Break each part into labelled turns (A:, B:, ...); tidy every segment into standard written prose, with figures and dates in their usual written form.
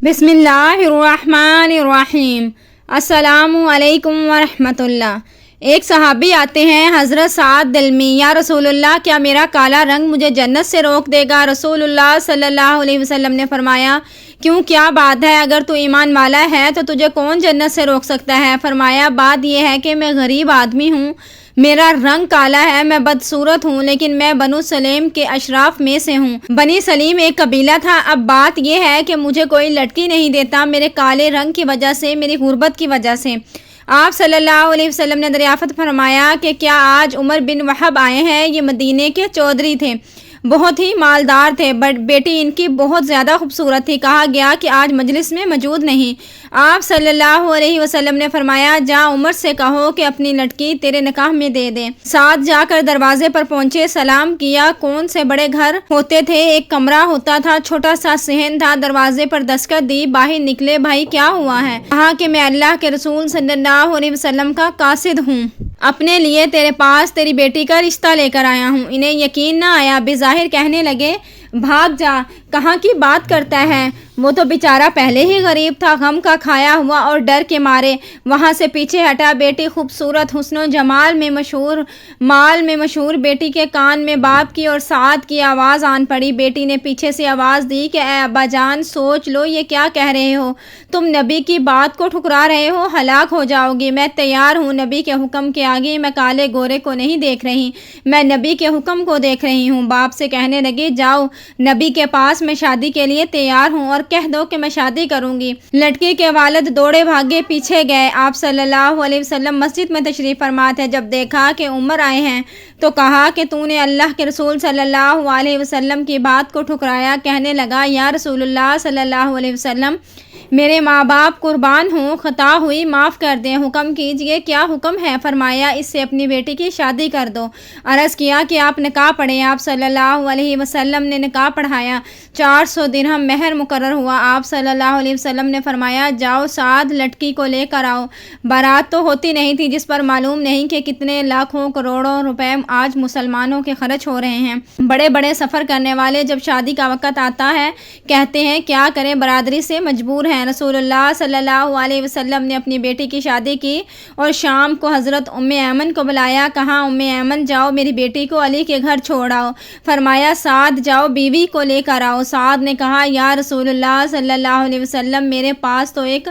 A: بسم اللہ الرحمن الرحیم۔ السلام علیکم ورحمۃ اللہ۔ ایک صحابی آتے ہیں حضرت سعد دلمی، یا رسول اللہ کیا میرا کالا رنگ مجھے جنت سے روک دے گا؟ رسول اللہ صلی اللہ علیہ وسلم نے فرمایا کیوں، کیا بات ہے؟ اگر تو ایمان والا ہے تو تجھے کون جنت سے روک سکتا ہے؟ فرمایا بات یہ ہے کہ میں غریب آدمی ہوں، میرا رنگ کالا ہے، میں بدصورت ہوں، لیکن میں بنو سلیم کے اشراف میں سے ہوں۔ بنی سلیم ایک قبیلہ تھا۔ اب بات یہ ہے کہ مجھے کوئی لڑکی نہیں دیتا میرے کالے رنگ کی وجہ سے، میری غربت کی وجہ سے۔ آپ صلی اللہ علیہ وسلم نے دریافت فرمایا کہ کیا آج عمر بن وہب آئے ہیں؟ یہ مدینے کے چودھری تھے، بہت ہی مالدار تھے، بیٹی ان کی بہت زیادہ خوبصورت تھی۔ کہا گیا کہ آج مجلس میں موجود نہیں۔ آپ صلی اللہ علیہ وسلم نے فرمایا جا عمر سے کہو کہ اپنی لڑکی تیرے نکاح میں دے دے۔ ساتھ جا کر دروازے پر پہنچے، سلام کیا۔ کون سے بڑے گھر ہوتے تھے، ایک کمرہ ہوتا تھا، چھوٹا سا صحن تھا۔ دروازے پر دستک دی، باہر نکلے۔ بھائی کیا ہوا ہے؟ کہا کہ میں اللہ کے رسول صلی اللہ علیہ وسلم کا قاصد ہوں، اپنے لیے تیرے پاس تیری بیٹی کا رشتہ لے کر آیا ہوں۔ انہیں یقین نہ آیا، بظاہر کہنے لگے بھاگ جا، کہاں کی بات کرتا ہے؟ وہ تو بیچارہ پہلے ہی غریب تھا، غم کا کھایا ہوا اور ڈر کے مارے وہاں سے پیچھے ہٹا۔ بیٹی خوبصورت، حسن و جمال میں مشہور، مال میں مشہور، بیٹی کے کان میں باپ کی اور سعد کی آواز آن پڑی۔ بیٹی نے پیچھے سے آواز دی کہ اے ابا جان، سوچ لو یہ کیا کہہ رہے ہو، تم نبی کی بات کو ٹھکرا رہے ہو، ہلاک ہو جاؤ گی۔ میں تیار ہوں، نبی کے حکم کے آگے میں کالے گورے کو نہیں دیکھ رہی، میں نبی کے حکم کو دیکھ رہی ہوں۔ باپ سے کہنے لگی جاؤ نبی کے پاس، میں شادی کے لیے تیار ہوں، اور کہہ دو کہ میں شادی کروں گی۔ لڑکی کے والد دوڑے بھاگے پیچھے گئے۔ آپ صلی اللہ علیہ وسلم مسجد میں تشریف فرما تھے۔ جب دیکھا کہ عمر آئے ہیں تو کہا کہ تو نے اللہ کے رسول صلی اللہ علیہ وسلم کی بات کو ٹھکرایا۔ کہنے لگا یا رسول اللہ صلی اللہ علیہ وسلم میرے ماں باپ قربان ہوں، خطا ہوئی، معاف کر دیں، حکم کیجئے کیا حکم ہے؟ فرمایا اس سے اپنی بیٹی کی شادی کر دو۔ عرض کیا کہ آپ نکاح پڑھیں۔ آپ صلی اللہ علیہ وسلم نے نکاح پڑھایا، 400 درہم مہر مقرر ہوا۔ آپ صلی اللہ علیہ وسلم نے فرمایا جاؤ سعد لڑکی کو لے کر آؤ۔ بارات تو ہوتی نہیں تھی، جس پر معلوم نہیں کہ کتنے لاکھوں کروڑوں روپے آج مسلمانوں کے خرچ ہو رہے ہیں۔ بڑے بڑے سفر کرنے والے جب شادی کا وقت آتا ہے کہتے ہیں کیا کریں، برادری سے مجبور ہیں۔ رسول اللہ صلی اللہ علیہ وسلم نے اپنی بیٹی کی شادی کی اور شام کو حضرت ام ایمن کو بلایا۔ کہا ام ایمن جاؤ میری بیٹی کو علی کے گھر چھوڑ آؤ۔ فرمایا سعد جاؤ بیوی کو لے کر آؤ۔ سعد نے کہا یا رسول اللہ صلی اللہ علیہ وسلم میرے پاس تو ایک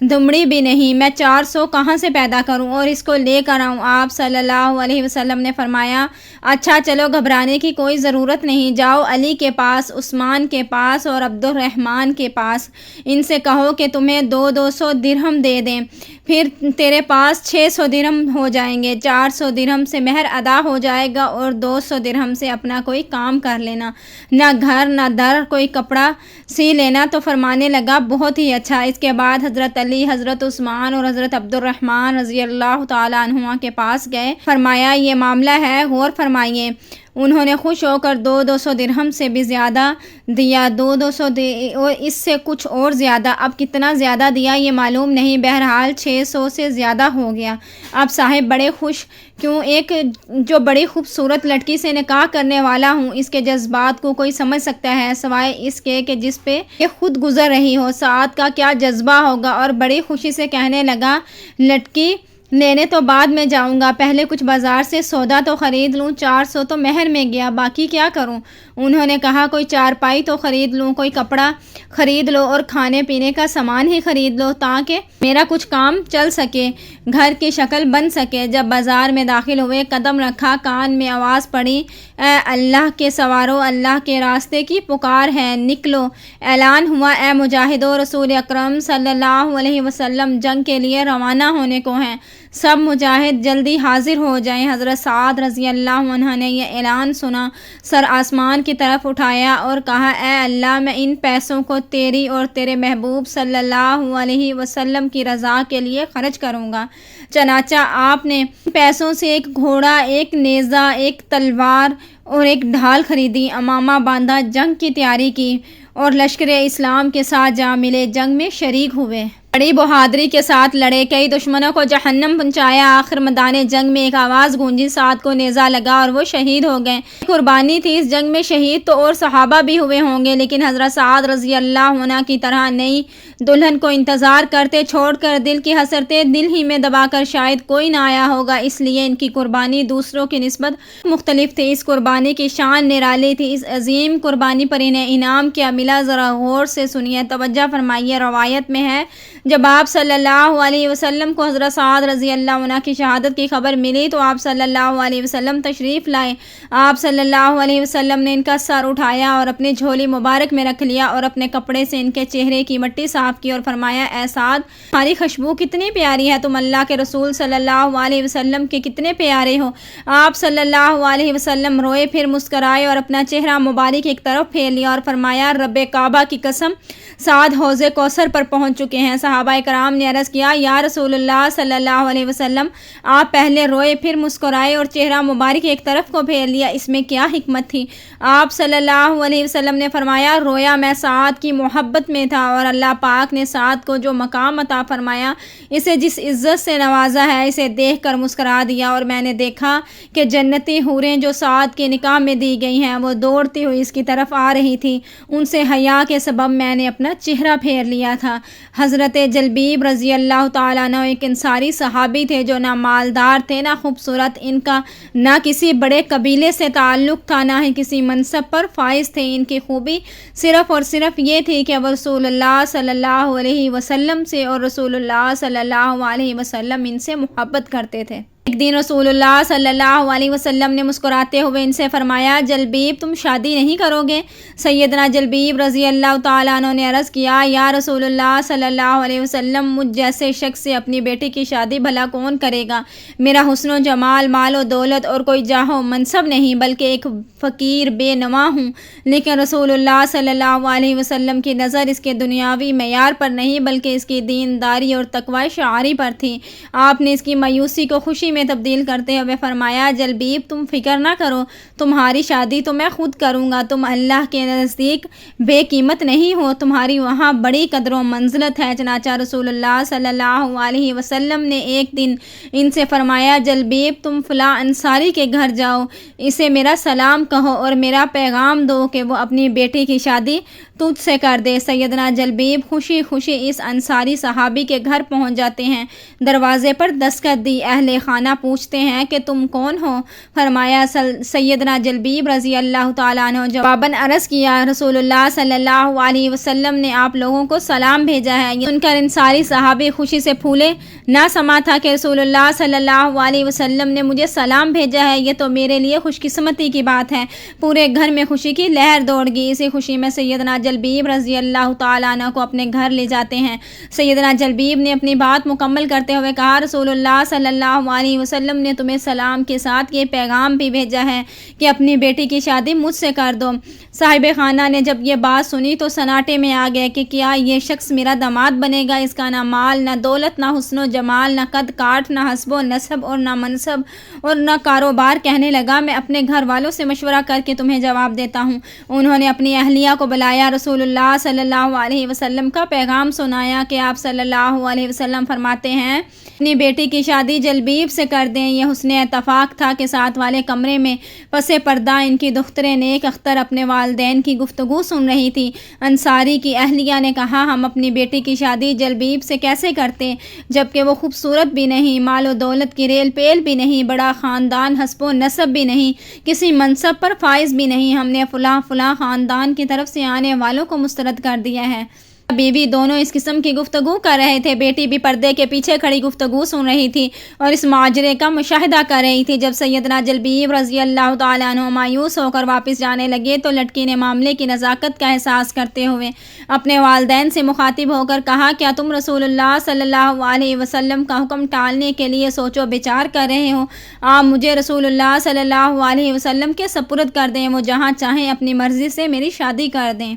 A: دمڑی بھی نہیں، میں 400 کہاں سے پیدا کروں اور اس کو لے کر آؤں؟ آپ صلی اللہ علیہ وسلم نے فرمایا اچھا چلو، گھبرانے کی کوئی ضرورت نہیں، جاؤ علی کے پاس، عثمان کے پاس اور عبد الرحمن کے پاس، ان سے کہو کہ تمہیں 200 درہم دے دیں، پھر تیرے پاس 600 درہم ہو جائیں گے، 400 درہم سے مہر ادا ہو جائے گا اور 200 درہم سے اپنا کوئی کام کر لینا، نہ گھر نہ در، کوئی کپڑا سی لینا۔ تو فرمانے لگا بہت ہی اچھا۔ اس کے بعد حضرت علی، حضرت عثمان اور حضرت عبد الرحمن رضی اللہ تعالیٰ عنہما کے پاس گئے۔ فرمایا یہ معاملہ ہے، غور فرمائیے۔ انہوں نے خوش ہو کر 200 درہم سے بھی زیادہ دیا، 200 اور اس سے کچھ اور زیادہ، اب کتنا زیادہ دیا یہ معلوم نہیں، بہرحال 600 سے زیادہ ہو گیا۔ اب صاحب بڑے خوش کیوں، ایک جو بڑی خوبصورت لڑکی سے نکاح کرنے والا ہوں، اس کے جذبات کو کوئی سمجھ سکتا ہے سوائے اس کے کہ جس پہ یہ خود گزر رہی ہو۔ سعد کا کیا جذبہ ہوگا، اور بڑی خوشی سے کہنے لگا لڑکی لینے تو بعد میں جاؤں گا، پہلے کچھ بازار سے سودا تو خرید لوں، 400 تو مہر میں گیا، باقی کیا کروں؟ انہوں نے کہا کوئی چارپائی تو خرید لوں، کوئی کپڑا خرید لو اور کھانے پینے کا سامان ہی خرید لو تاکہ میرا کچھ کام چل سکے، گھر کی شکل بن سکے۔ جب بازار میں داخل ہوئے، قدم رکھا، کان میں آواز پڑی اے اللہ کے سوارو، اللہ کے راستے کی پکار ہے، نکلو۔ اعلان ہوا اے مجاہدو، رسول اکرم صلی اللہ علیہ وسلم جنگ کے لیے روانہ ہونے کو ہیں، سب مجاہد جلدی حاضر ہو جائیں۔ حضرت سعد رضی اللہ عنہ نے یہ اعلان سنا، سر آسمان کی طرف اٹھایا اور کہا اے اللہ، میں ان پیسوں کو تیری اور تیرے محبوب صلی اللہ علیہ وسلم کی رضا کے لیے خرچ کروں گا۔ چنانچہ آپ نے پیسوں سے ایک گھوڑا، ایک نیزہ، ایک تلوار اور ایک ڈھال خریدی، امامہ باندھا، جنگ کی تیاری کی اور لشکر اسلام کے ساتھ جا ملے، جنگ میں شریک ہوئے۔ بڑی بہادری کے ساتھ لڑے، کئی دشمنوں کو جہنم پہنچایا، آخر میدان جنگ میں ایک آواز گونجی، سعد کو نیزہ لگا اور وہ شہید ہو گئے۔ قربانی تھی، اس جنگ میں شہید تو اور صحابہ بھی ہوئے ہوں گے، لیکن حضرت سعد رضی اللہ عنہ کی طرح نئی دلہن کو انتظار کرتے چھوڑ کر دل کی حسرتیں دل ہی میں دبا کر شاید کوئی نہ آیا ہوگا، اس لیے ان کی قربانی دوسروں کی نسبت مختلف تھی۔ اس قربانی کی شان نرالی تھی۔ اس عظیم قربانی پر انہیں انعام کیا ملا، ذرا غور سے سنیے، توجہ فرمائیے۔ روایت میں ہے جب آپ صلی اللہ علیہ وسلم کو حضرت سعد رضی اللہ عنہ کی شہادت کی خبر ملی تو آپ صلی اللہ علیہ وسلم تشریف لائے۔ آپ صلی اللہ علیہ وسلم نے ان کا سر اٹھایا اور اپنی جھولی مبارک میں رکھ لیا اور اپنے کپڑے سے ان کے چہرے کی مٹی صاف کی اور فرمایا، اے سعد، تمہاری خوشبو کتنی پیاری ہے، تم اللہ کے رسول صلی اللہ علیہ وسلم کے کتنے پیارے ہو۔ آپ صلی اللہ علیہ وسلم روئے، پھر مسکرائے اور اپنا چہرہ مبارک ایک طرف پھیر لیا اور فرمایا، رب کعبہ کی قسم، سعد حوض کوثر پر پہنچ چکے ہیں۔ صحابہ کرام نے عرض کیا، یا رسول اللہ صلی اللہ علیہ وسلم، آپ پہلے روئے، پھر مسکرائے اور چہرہ مبارک ایک طرف کو پھیر لیا، اس میں کیا حکمت تھی؟ آپ صلی اللہ علیہ وسلم نے فرمایا، رویا میں سعد کی محبت میں تھا اور اللہ پاک نے سعد کو جو مقام عطا فرمایا، اسے جس عزت سے نوازا ہے، اسے دیکھ کر مسکرا دیا اور میں نے دیکھا کہ جنتی حوریں جو سعد کے نکاح میں دی گئی ہیں وہ دوڑتی ہوئی اس کی طرف آ رہی تھی، ان سے حیا کے سبب میں نے اپنا چہرہ پھیر لیا تھا۔ حضرت جلبیب رضی اللہ تعالیٰ عنہ ایک انصاری صحابی تھے جو نہ مالدار تھے نہ خوبصورت، ان کا نہ کسی بڑے قبیلے سے تعلق تھا نہ ہی کسی منصب پر فائز تھے۔ ان کی خوبی صرف اور صرف یہ تھی کہ وہ رسول اللہ صلی اللہ علیہ وسلم سے اور رسول اللہ صلی اللہ علیہ وسلم ان سے محبت کرتے تھے۔ ایک دن رسول اللہ صلی اللہ علیہ وسلم نے مسکراتے ہوئے ان سے فرمایا، جلبیب، تم شادی نہیں کرو گے؟ سیدنا جلبیب رضی اللہ تعالیٰ عنہ نے عرض کیا، یا رسول اللہ صلی اللہ علیہ وسلم، مجھ جیسے شخص سے اپنی بیٹی کی شادی بھلا کون کرے گا؟ میرا حسن و جمال، مال و دولت اور کوئی جاہ و منصب نہیں، بلکہ ایک فقیر بے نوا ہوں۔ لیکن رسول اللہ صلی اللہ علیہ وسلم کی نظر اس کے دنیاوی معیار پر نہیں بلکہ اس کی دینداری اور تقوی شعاری پر تھی۔ آپ نے اس کی مایوسی کو خوشی میں تبدیل کرتے ہوئے فرمایا، جلبیب، تم فکر نہ کرو، تمہاری شادی تو میں خود کروں گا، تم اللہ کے نزدیک بے قیمت نہیں ہو، تمہاری وہاں بڑی قدر و منزلت ہے۔ چنانچہ رسول اللہ صلی اللہ علیہ وسلم نے ایک دن ان سے فرمایا، جلبیب، تم فلاں انصاری کے گھر جاؤ، اسے میرا سلام کہو اور میرا پیغام دو کہ وہ اپنی بیٹی کی شادی تجھ سے کر دے۔ سیدنا جلبیب خوشی خوشی اس انصاری صحابی کے گھر پہنچ جاتے ہیں، دروازے پر دستک دی، اہل خانہ پوچھتے ہیں کہ تم کون ہو؟ فرمایا، سیدنا جلبیب رضی اللہ تعالیٰ عنہ۔ جواباً عرض کیا، رسول اللہ صلی اللہ علیہ وسلم نے آپ لوگوں کو سلام بھیجا ہے۔ یہ سن کر انصاری صحابی خوشی سے پھولے نہ سما تھا کہ رسول اللہ صلی اللہ علیہ وسلم نے مجھے سلام بھیجا ہے، یہ تو میرے لیے خوش قسمتی کی بات ہے۔ پورے گھر میں خوشی کی لہر دوڑ گئی۔ اسی خوشی میں سیدنا جلبیب رضی اللہ تعالیٰ عنہ کو اپنے گھر لے جاتے ہیں۔ سیدنا جلبیب نے اپنی بات مکمل کرتے ہوئے کہا، رسول اللہ صلی اللہ علیہ وسلم نے تمہیں سلام کے ساتھ یہ پیغام بھی بھیجا ہے کہ اپنی بیٹی کی شادی مجھ سے کر دو۔ صاحب خانہ نے جب یہ بات سنی تو سناٹے میں آ گئے کہ کیا یہ شخص میرا داماد بنے گا؟ اس کا نہ مال نہ دولت نہ حسن و جمال نہ قد کاٹ نہ حسب و نسب اور نہ منصب اور نہ کاروبار۔ کہنے لگا، میں اپنے گھر والوں سے مشورہ کر کے تمہیں جواب دیتا ہوں۔ انہوں نے اپنی اہلیہ کو بلایا، رسول اللہ صلی اللہ علیہ وسلم کا پیغام سنایا کہ آپ صلی اللہ علیہ وسلم فرماتے ہیں، اپنی بیٹی کی شادی جلبیب سے کر دیں۔ یہ حسن اتفاق تھا کہ ساتھ والے کمرے میں پس پردہ ان کی دختر نیک اختر اپنے والدین کی گفتگو سن رہی تھی۔ انصاری کی اہلیہ نے کہا، ہم اپنی بیٹی کی شادی جلبیب سے کیسے کرتے جبکہ وہ خوبصورت بھی نہیں، مال و دولت کی ریل پیل بھی نہیں، بڑا خاندان حسب و نسب بھی نہیں، کسی منصب پر فائز بھی نہیں، ہم نے فلاں فلاں خاندان کی طرف سے آنے والوں کو مسترد کر دیا ہے۔ بیوی دونوں اس قسم کی گفتگو کر رہے تھے۔ بیٹی بھی پردے کے پیچھے کھڑی گفتگو سن رہی تھی اور اس ماجرے کا مشاہدہ کر رہی تھی۔ جب سیدنا جلبیب رضی اللہ تعالیٰ عنہ مایوس ہو کر واپس جانے لگے تو لڑکی نے معاملے کی نزاکت کا احساس کرتے ہوئے اپنے والدین سے مخاطب ہو کر کہا، کیا تم رسول اللہ صلی اللہ علیہ وسلم کا حکم ٹالنے کے لیے سوچ و بچار کر رہے ہو؟ آپ مجھے رسول اللہ صلی اللہ علیہ وسلم کے سپرد کر دیں، وہ جہاں چاہیں اپنی مرضی سے میری شادی کر دیں۔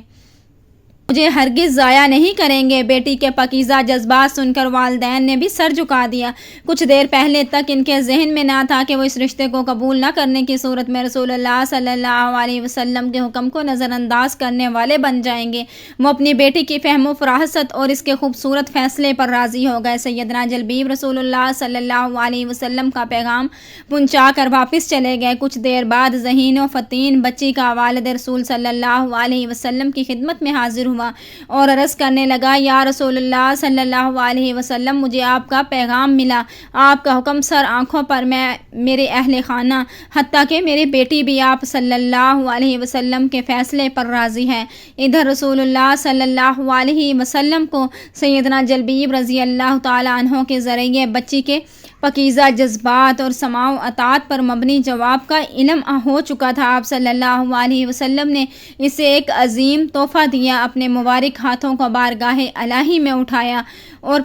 A: مجھے ہرگز ضائع نہیں کریں گے۔ بیٹی کے پاکیزہ جذبات سن کر والدین نے بھی سر جھکا دیا۔ کچھ دیر پہلے تک ان کے ذہن میں نہ تھا کہ وہ اس رشتے کو قبول نہ کرنے کی صورت میں رسول اللہ صلی اللہ علیہ وسلم کے حکم کو نظر انداز کرنے والے بن جائیں گے۔ وہ اپنی بیٹی کی فہم و فراست اور اس کے خوبصورت فیصلے پر راضی ہو گئے۔ سیدنا جلبیب رسول اللہ صلی اللہ علیہ وسلم کا پیغام پہنچا کر واپس چلے گئے۔ کچھ دیر بعد ذہین و فتین بچی کا والد رسول صلی اللہ علیہ وسلم کی خدمت میں حاضر ہوا اور عرض کرنے لگا، یا رسول اللہ صلی اللہ علیہ وسلم، مجھے آپ کا پیغام ملا۔ آپ کا حکم سر آنکھوں پر میرے اہل خانہ حتیٰ کہ میری بیٹی بھی آپ صلی اللہ علیہ وسلم کے فیصلے پر راضی ہے۔ ادھر رسول اللہ صلی اللہ علیہ وسلم کو سیدنا جلبیب رضی اللہ تعالیٰ عنہ کے ذریعے بچی کے پاکیزہ جذبات اور سماع و اطاعت پر مبنی جواب کا علم ہو چکا تھا۔ آپ صلی اللہ علیہ وسلم نے اسے ایک عظیم تحفہ دیا، اپنے مبارک ہاتھوں کو بارگاہ الہی میں اٹھایا اور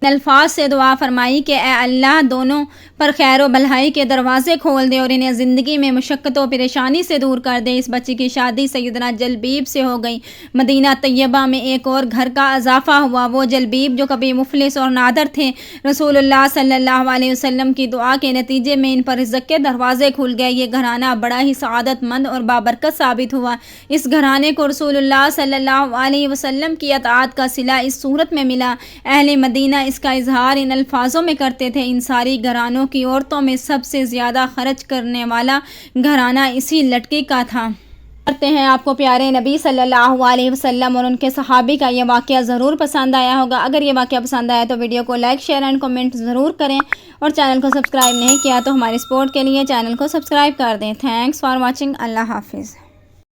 A: الفاظ سے دعا فرمائی کہ اے اللہ، دونوں پر خیر و بھلائی کے دروازے کھول دے اور انہیں زندگی میں مشقت و پریشانی سے دور کر دے۔ اس بچی کی شادی سیدنا جلبیب سے ہو گئی۔ مدینہ طیبہ میں ایک اور گھر کا اضافہ ہوا۔ وہ جلبیب جو کبھی مفلس اور نادر تھے، رسول اللہ صلی اللہ علیہ وسلم کی دعا کے نتیجے میں ان پر رزق کے دروازے کھل گئے۔ یہ گھرانہ بڑا ہی سعادت مند اور بابرکت ثابت ہوا۔ اس گھرانے کو رسول اللہ صلی اللہ علیہ وسلم کی اطاعت کا صلہ اس صورت میں ملا۔ اہل مدینہ اس کا اظہار ان الفاظوں میں کرتے تھے، ان ساری گھرانوں کی عورتوں میں سب سے زیادہ خرچ کرنے والا گھرانہ اسی لڑکی کا تھا۔ کرتے ہیں آپ کو پیارے نبی صلی اللہ علیہ وسلم اور ان کے صحابی کا یہ واقعہ ضرور پسند آیا ہوگا۔ اگر یہ واقعہ پسند آیا تو ویڈیو کو لائک، شیئر اینڈ کمنٹ ضرور کریں، اور چینل کو سبسکرائب نہیں کیا تو ہماری سپورٹ کے لیے چینل کو سبسکرائب کر دیں۔ Thanks for watching. اللہ حافظ۔